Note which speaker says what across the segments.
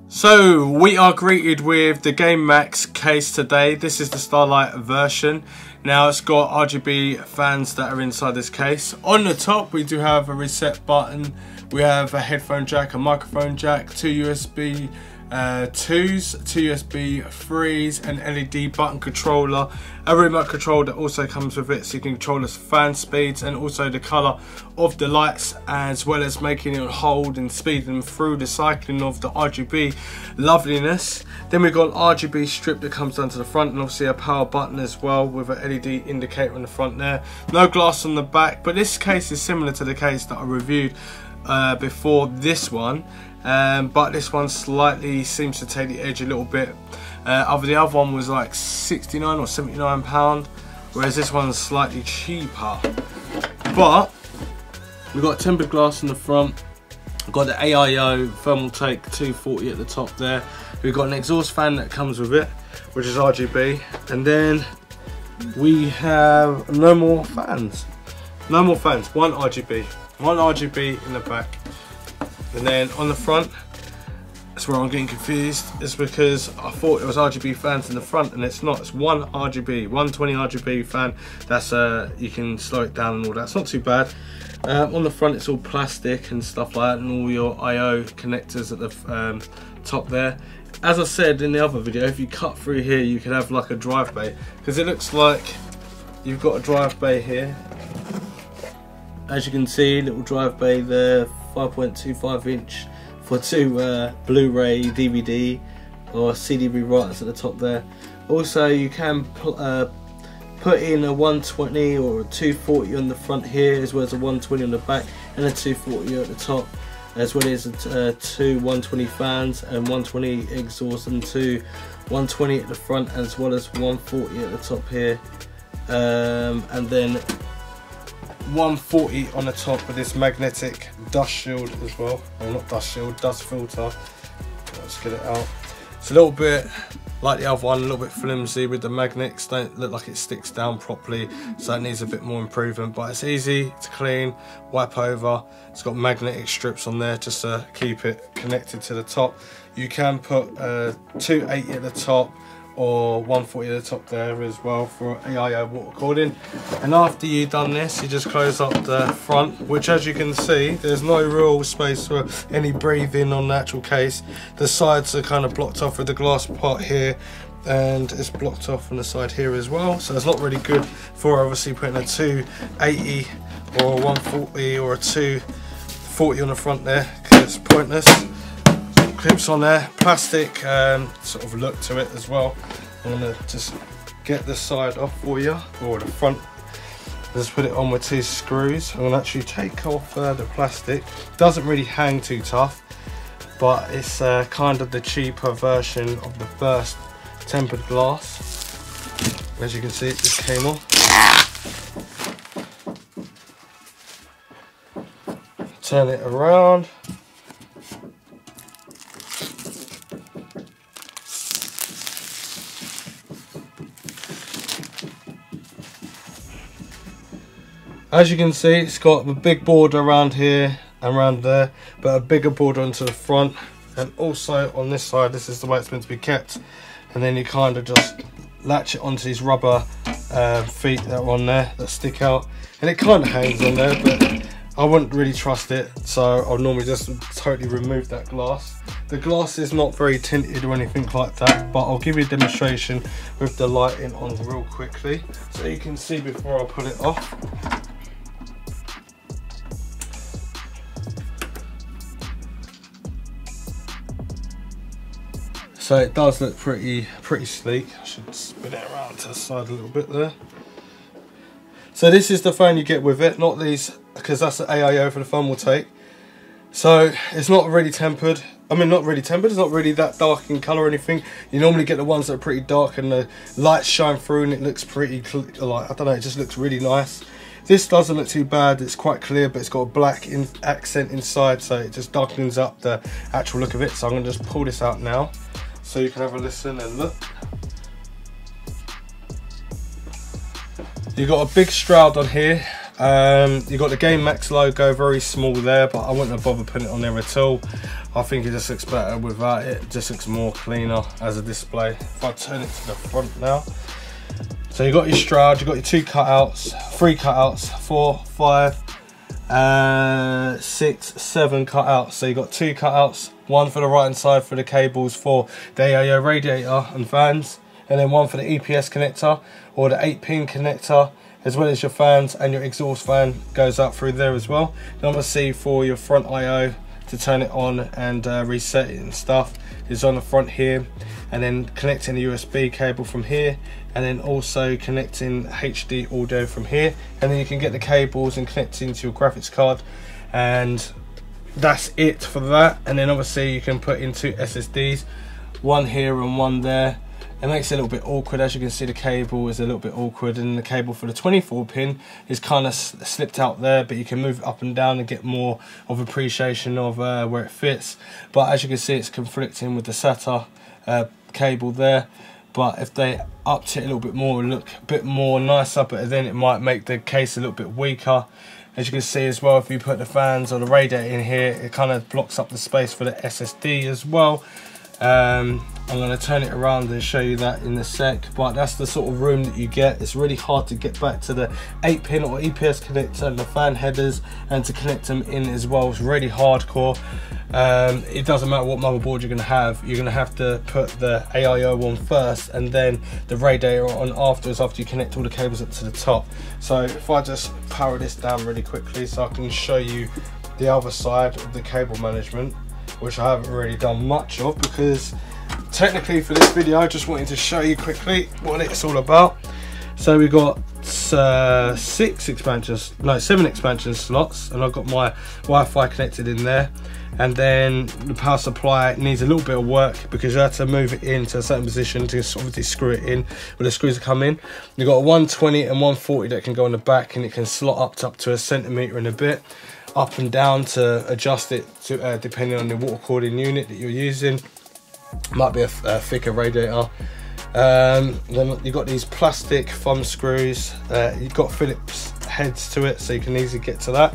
Speaker 1: So we are greeted with the Gamemax case today. This is the Starlight version. Now it's got RGB fans that are inside this case. On the top we do have a reset button. We have a headphone jack, a microphone jack, two USB 2s, two USB 3s, an LED button controller, a remote control that also comes with it so you can control the fan speeds and also the colour of the lights, as well as making it hold and speed them through the cycling of the RGB loveliness. Then we've got an RGB strip that comes down to the front, and obviously a power button as well with an LED indicator on the front there. No glass on the back, but this case is similar to the case that I reviewed before this one. But this one slightly seems to take the edge a little bit. The other one was like £69 or £79, whereas this one's slightly cheaper. But we've got tempered glass in the front. We've got the AIO thermal take 240 at the top there. We've got an exhaust fan that comes with it, which is RGB, and then we have no more fans. No more fans. One RGB in the back. And then on the front, that's where I'm getting confused. It's because I thought it was RGB fans in the front, and it's not. It's one RGB, 120 RGB fan. That's you can slow it down and all that. It's not too bad. On the front, it's all plastic and stuff like that, and all your I/O connectors at the top there. As I said in the other video, if you cut through here, you can have like a drive bay, because it looks like you've got a drive bay here. As you can see, little drive bay there. 5.25 inch for two Blu-ray, DVD or CD writers at the top there. Also you can put in a 120 or a 240 on the front here, as well as a 120 on the back and a 240 at the top, as well as two 120 fans and 120 exhaust and two 120 at the front, as well as 140 at the top here, and then 140 on the top with this magnetic dust shield as well. Well, not dust shield, dust filter. Let's get it out. It's a little bit like the other one, a little bit flimsy with the magnets. Don't look like it sticks down properly, so it needs a bit more improvement, but it's easy to clean, wipe over. It's got magnetic strips on there just to keep it connected to the top. You can put 280 at the top or 140 at the top there as well for AIO water cooling. And after you've done this, you just close up the front, which, as you can see, there's no real space for any breathing on the actual case. The sides are kind of blocked off with the glass part here, and it's blocked off on the side here as well, so it's not really good for obviously putting a 280 or a 140 or a 240 on the front there, because it's pointless. Clips on there, plastic sort of look to it as well. I'm going to just get the side off for you, or the front. Just put it on with two screws. I'm going to actually take off the plastic. Doesn't really hang too tough, but it's kind of the cheaper version of the first tempered glass. As you can see, it just came off. Turn it around. As you can see, it's got a big border around here and around there, but a bigger border onto the front, and also on this side, this is the way it's meant to be kept. And then you kind of just latch it onto these rubber feet that are on there that stick out, and it kind of hangs on there, but I wouldn't really trust it, so I'll normally just totally remove that glass. The glass is not very tinted or anything like that, but I'll give you a demonstration with the lighting on real quickly so you can see before I put it off. So it does look pretty sleek. I should spin it around to the side a little bit there. So this is the phone you get with it, not these, because that's the AIO for the thermal take. So it's not really tempered. I mean, not really tempered, it's not really that dark in colour or anything. You normally get the ones that are pretty dark and the lights shine through and it looks pretty, like, I don't know, it just looks really nice. This doesn't look too bad, it's quite clear, but it's got a black accent inside, so it just darkens up the actual look of it. So I'm going to just pull this out now, so you can have a listen and look. You've got a big shroud on here. You've got the Gamemax logo very small there, but I wouldn't have bothered putting it on there at all. I think it just looks better without it. It just looks more cleaner as a display. If I turn it to the front now. So you've got your Stroud, you've got your 2 cutouts, 3 cutouts, 4, 5, 6, 7 cutouts. So you've got 2 cutouts, 1 for the right hand side for the cables for the AIO radiator and fans, and then 1 for the EPS connector or the 8-pin connector, as well as your fans, and your exhaust fan goes up through there as well. Then obviously for your front IO to turn it on and reset it and stuff is on the front here, and then connecting the USB cable from here, and then also connecting HD audio from here, and then you can get the cables and connect into your graphics card, and that's it for that. And then obviously you can put in 2 SSDs, 1 here and 1 there. It makes it a little bit awkward. As you can see, the cable is a little bit awkward, and the cable for the 24 pin is kind of slipped out there, but you can move it up and down and get more of appreciation of where it fits. But as you can see, it's conflicting with the SATA cable there. But if they upped it a little bit more, it would look a bit more nicer, but then it might make the case a little bit weaker. As you can see as well, if you put the fans or the radiator in here, it kind of blocks up the space for the SSD as well. I'm going to turn it around and show you that in a sec, but that's the sort of room that you get. It's really hard to get back to the 8-pin or EPS connector and the fan headers, and to connect them in as well. It's really hardcore. It doesn't matter what motherboard you're going to have, you're going to have to put the AIO on first and then the radiator on afterwards, after you connect all the cables up to the top. So if I just power this down really quickly so I can show you the other side of the cable management, which I haven't really done much of, because technically for this video I just wanted to show you quickly what it's all about. So we got 7 expansion slots, and I've got my Wi-Fi connected in there, and then the power supply needs a little bit of work because you have to move it into a certain position to obviously screw it in where the screws come in. You've got a 120 and 140 that can go in the back, and it can slot up to a centimetre and a bit up and down to adjust it to depending on the water cooling unit that you're using. Might be a thicker radiator. Then you've got these plastic thumb screws. You've got Phillips heads to it, so you can easily get to that.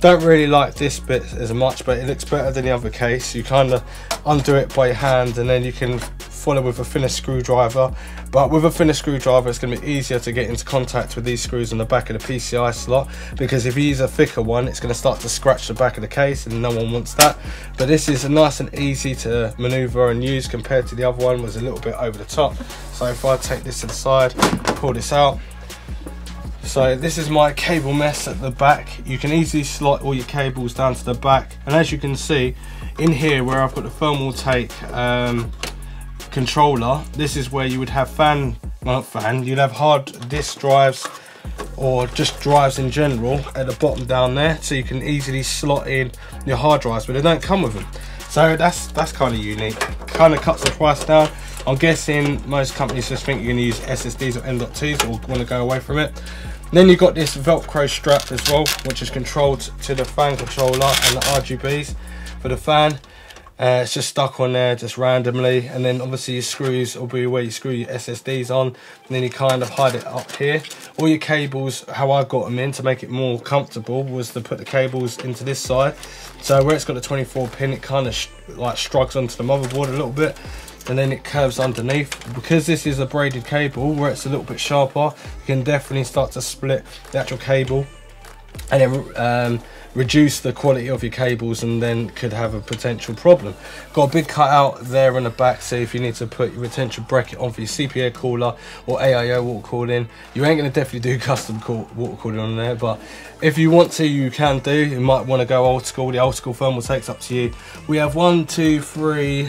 Speaker 1: Don't really like this bit as much, but it looks better than the other case. You kind of undo it by your hand, and then you can follow with a thinner screwdriver. But with a thinner screwdriver, it's going to be easier to get into contact with these screws on the back of the PCI slot, because if you use a thicker one, it's going to start to scratch the back of the case, and no one wants that. But this is nice and easy to maneuver and use, compared to the other one was a little bit over the top. So if I take this to the side, pull this out. So this is my cable mess at the back. You can easily slot all your cables down to the back, and as you can see in here where I've got the thermal take controller, this is where you would have you'd have hard disk drives or just drives in general at the bottom down there, so you can easily slot in your hard drives, but they don't come with them. So that's kind of unique, kind of cuts the price down. I'm guessing most companies just think you're going to use SSDs or M.2s or want to go away from it. Then you've got this Velcro strap as well, which is controlled to the fan controller and the RGBs for the fan. It's just stuck on there just randomly, and then obviously your screws will be where you screw your SSDs on, and then you kind of hide it up here. All your cables, how I got them in to make it more comfortable, was to put the cables into this side. So where it's got the 24 pin, it kind of like struggles onto the motherboard a little bit, and then it curves underneath. Because this is a braided cable, where it's a little bit sharper, you can definitely start to split the actual cable, and then reduce the quality of your cables, and then could have a potential problem. Got a big cutout there on the back, so if you need to put your retention bracket on for your CPA cooler or AIO water cooling, you ain't going to definitely do custom water cooling on there, but if you want to, you can do. You might want to go old school. The old school thermal takes up to you. We have 1, 2, 3,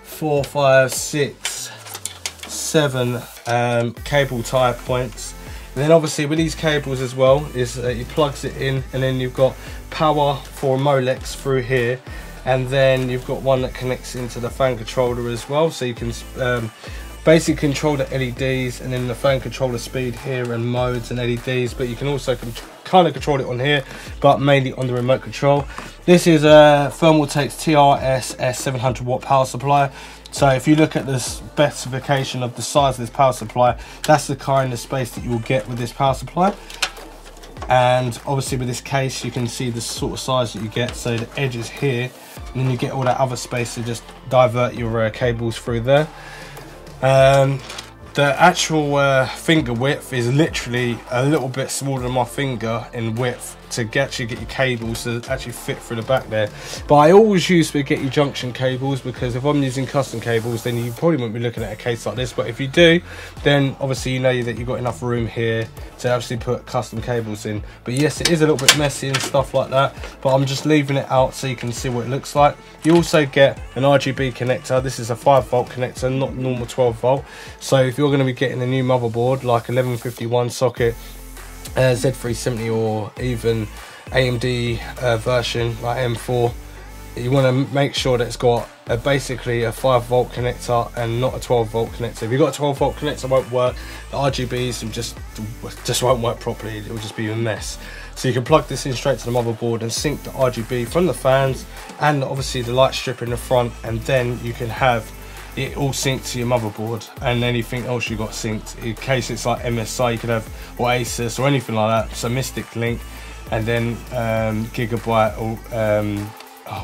Speaker 1: 4, 5, 6, 7 cable tie points. And then obviously with these cables as well, is it plugs it in, and then you've got power for Molex through here, and then you've got one that connects into the fan controller as well, so you can basically control the LEDs, and then the fan controller speed here and modes and LEDs, but you can also kind of control it on here, but mainly on the remote control. This is a Thermaltake's TRS S700 watt power supply. So if you look at the specification of the size of this power supply, that's the kind of space that you will get with this power supply. And obviously with this case you can see the sort of size that you get, so the edge is here and then you get all that other space to just divert your cables through there. The actual finger width is literally a little bit smaller than my finger in width to actually get your cables to actually fit through the back there. But I always use to get your junction cables, because if I'm using custom cables then you probably won't be looking at a case like this, but if you do, then obviously you know that you've got enough room here to actually put custom cables in. But yes, it is a little bit messy and stuff like that, but I'm just leaving it out so you can see what it looks like. You also get an RGB connector. This is a 5-volt connector, not normal 12-volt. So if you're going to be getting a new motherboard like 1151 socket, Z370 or even AMD version like M4, you want to make sure that it's got basically a 5-volt connector and not a 12-volt connector. If you've got a 12-volt connector, it won't work. The RGBs will just won't work properly. It will just be a mess. So you can plug this in straight to the motherboard and sync the RGB from the fans and obviously the light strip in the front, and then you can have it all synced to your motherboard, and anything else you got synced in case it's like MSI, you could have, or Asus or anything like that. So Mystic Link, and then Gigabyte, or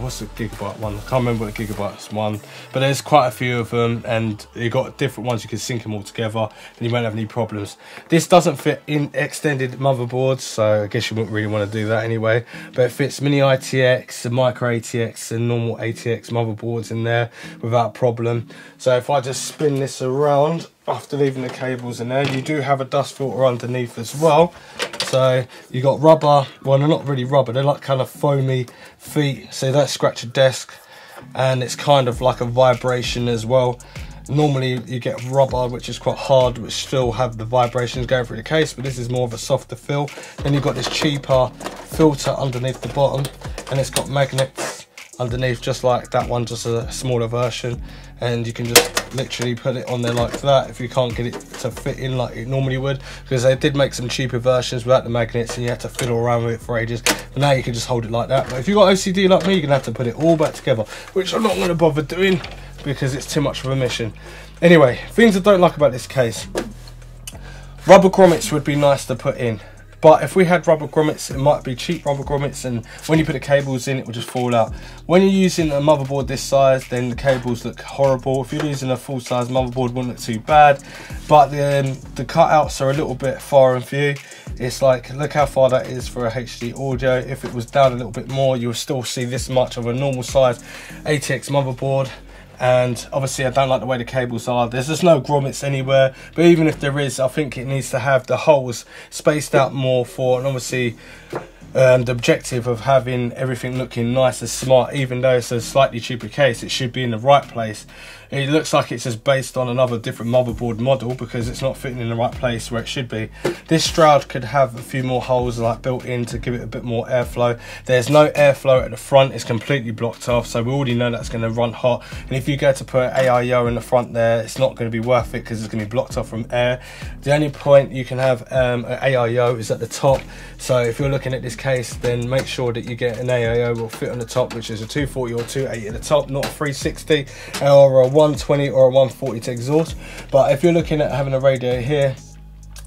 Speaker 1: what's the Gigabyte one? I can't remember what the Gigabyte's one, but there's quite a few of them, and you got different ones. You can sync them all together and you won't have any problems. This doesn't fit in extended motherboards, so I guess you wouldn't really want to do that anyway, but it fits mini ITX and micro ATX and normal ATX motherboards in there without problem. So if I just spin this around after leaving the cables in there, you do have a dust filter underneath as well. So you got rubber, well they're not really rubber, they're like kind of foamy feet, so that scratch a desk, and it's kind of like a vibration as well. Normally you get rubber which is quite hard, which still have the vibrations going through the case, but this is more of a softer feel. Then you've got this cheaper filter underneath the bottom, and it's got magnets underneath just like that one, just a smaller version, and you can just literally put it on there like that if you can't get it to fit in like it normally would, because they did make some cheaper versions without the magnets and you had to fiddle around with it for ages, but now you can just hold it like that. But if you've got OCD like me, you're gonna have to put it all back together, which I'm not going to bother doing because it's too much of a mission. Anyway, things I don't like about this case: rubber grommets would be nice to put in, but if we had rubber grommets, it might be cheap rubber grommets, and when you put the cables in, it will just fall out. When you're using a motherboard this size, then the cables look horrible. If you're using a full-size motherboard, it wouldn't look too bad, but the cutouts are a little bit far and few. It's like, look how far that is for a HD audio. If it was down a little bit more, you'll still see this much of a normal size ATX motherboard. And obviously I don't like the way the cables are. There's just no grommets anywhere, but even if there is, I think it needs to have the holes spaced out more for, and obviously the objective of having everything looking nice and smart. Even though it's a slightly cheaper case, it should be in the right place. It looks like it's just based on another different motherboard model because it's not fitting in the right place where it should be. This Stroud could have a few more holes like built in to give it a bit more airflow. There's no airflow at the front, it's completely blocked off, so we already know that's going to run hot. And if you go to put AIO in the front there, it's not going to be worth it because it's going to be blocked off from air. The only point you can have an AIO is at the top, so if you're looking at this case, then make sure that you get an AIO will fit on the top, which is a 240 or 280 at the top, not a 360 or a 120 or a 140 to exhaust. But if you're looking at having a radio here,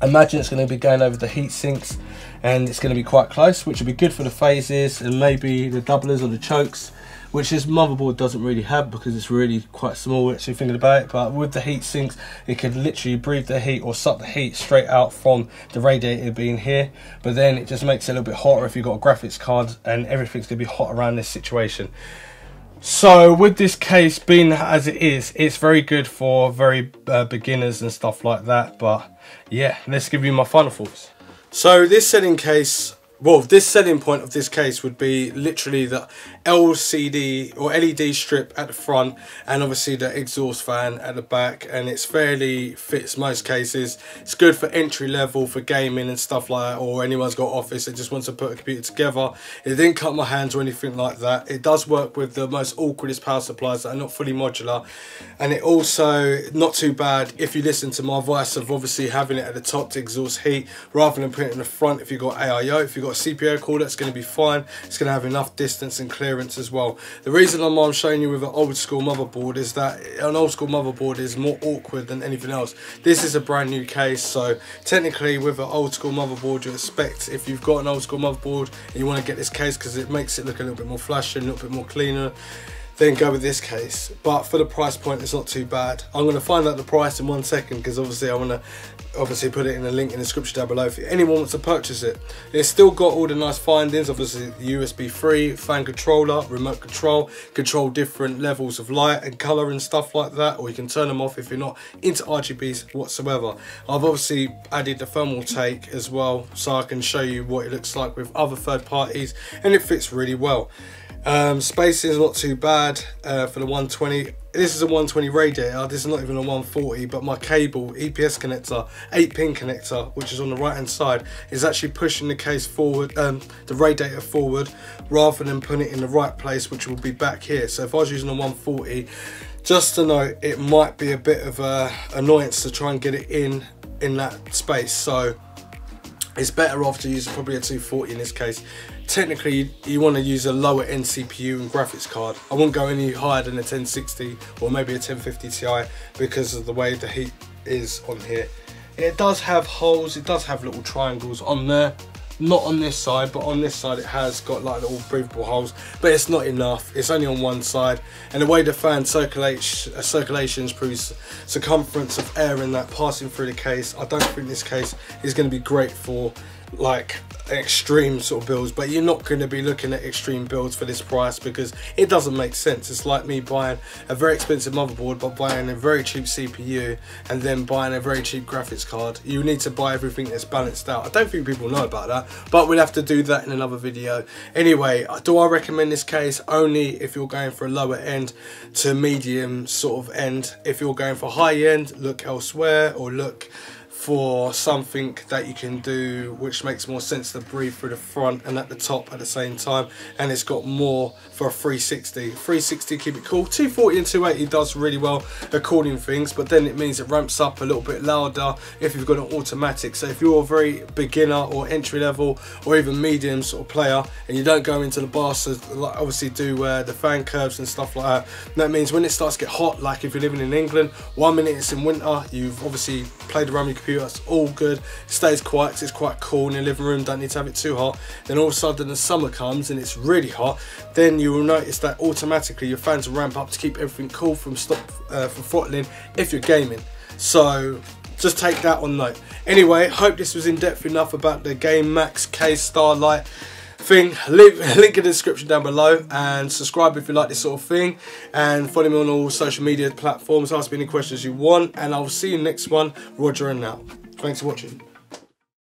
Speaker 1: imagine it's going to be going over the heat sinks, and it's going to be quite close, which would be good for the phases and maybe the doublers or the chokes, which this motherboard doesn't really have because it's really quite small actually thinking about it. But with the heat sinks, it could literally breathe the heat or suck the heat straight out from the radiator being here, but then it just makes it a little bit hotter if you've got a graphics card, and everything's going to be hot around this situation. So with this case being as it is, it's very good for very beginners and stuff like that. But yeah, let's give you my final thoughts. So this selling case, well, this selling point of this case would be literally the LCD or LED strip at the front, and obviously the exhaust fan at the back, and it's fairly fits most cases. It's good for entry level, for gaming and stuff like that, or anyone's got office that just wants to put a computer together. It didn't cut my hands or anything like that. It does work with the most awkwardest power supplies that are not fully modular, and it also not too bad if you listen to my advice of obviously having it at the top to exhaust heat rather than putting it in the front if you've got AIO. If you've got got a CPU cord, that's going to be fine. It's going to have enough distance and clearance as well. The reason I'm showing you with an old school motherboard is that an old school motherboard is more awkward than anything else. This is a brand new case, so technically with an old school motherboard, you expect, if you've got an old school motherboard and you want to get this case because it makes it look a little bit more flashy, a little bit more cleaner, then go with this case. But for the price point, it's not too bad. I'm going to find out the price in 1 second, because obviously I want to put it in the link in the description down below if anyone wants to purchase it. It's still got all the nice findings, obviously USB 3, fan controller, remote control different levels of light and colour and stuff like that, or you can turn them off if you're not into RGBs whatsoever. I've obviously added the thermal take as well, so I can show you what it looks like with other third parties, and it fits really well. Spacing is not too bad for the 120. This is a 120 radiator, this is not even a 140, but my cable, EPS connector, 8-pin connector, which is on the right hand side, is actually pushing the case forward, the radiator forward, rather than putting it in the right place, which will be back here. So if I was using a 140, just to know, it might be a bit of a annoyance to try and get it in that space. So it's better off to use probably a 240 in this case. Technically, you want to use a lower end CPU and graphics card. I wouldn't go any higher than a 1060 or maybe a 1050 Ti because of the way the heat is on here. It does have holes, it does have little triangles on there. Not on this side, but on this side it has got like little breathable holes, but it's not enough. It's only on one side, and the way the fan circulations proves circumference of air in that passing through the case. I don't think this case is going to be great for like extreme sort of builds, but you're not going to be looking at extreme builds for this price because it doesn't make sense. It's like me buying a very expensive motherboard but buying a very cheap CPU and then buying a very cheap graphics card. You need to buy everything that's balanced out. I don't think people know about that, but we'll have to do that in another video. Anyway, do I recommend this case? Only if you're going for a lower end to medium sort of end. If you're going for high end, look elsewhere, or look for something that you can do which makes more sense to breathe through the front and at the top at the same time, and it's got more for a 360, keep it cool. 240 and 280 does really well according to things, but then it means it ramps up a little bit louder if you've got an automatic. So if you're a very beginner or entry level or even medium sort of player and you don't go into the bass to obviously do the fan curves and stuff like that, that means when it starts to get hot, like if you're living in England, 1 minute it's in winter, you've obviously played around with your computer, that's all good, it stays quiet because it's quite cool in your living room, don't need to have it too hot. Then all of a sudden the summer comes and it's really hot, then you will notice that automatically your fans will ramp up to keep everything cool from throttling if you're gaming. So just take that on note. Anyway, hope this was in depth enough about the Gamemax case Starlight thing. Link in the description down below, and subscribe if you like this sort of thing, and follow me on all social media platforms. Ask me any questions you want, and I'll see you next one. Roger and out. Thanks for watching.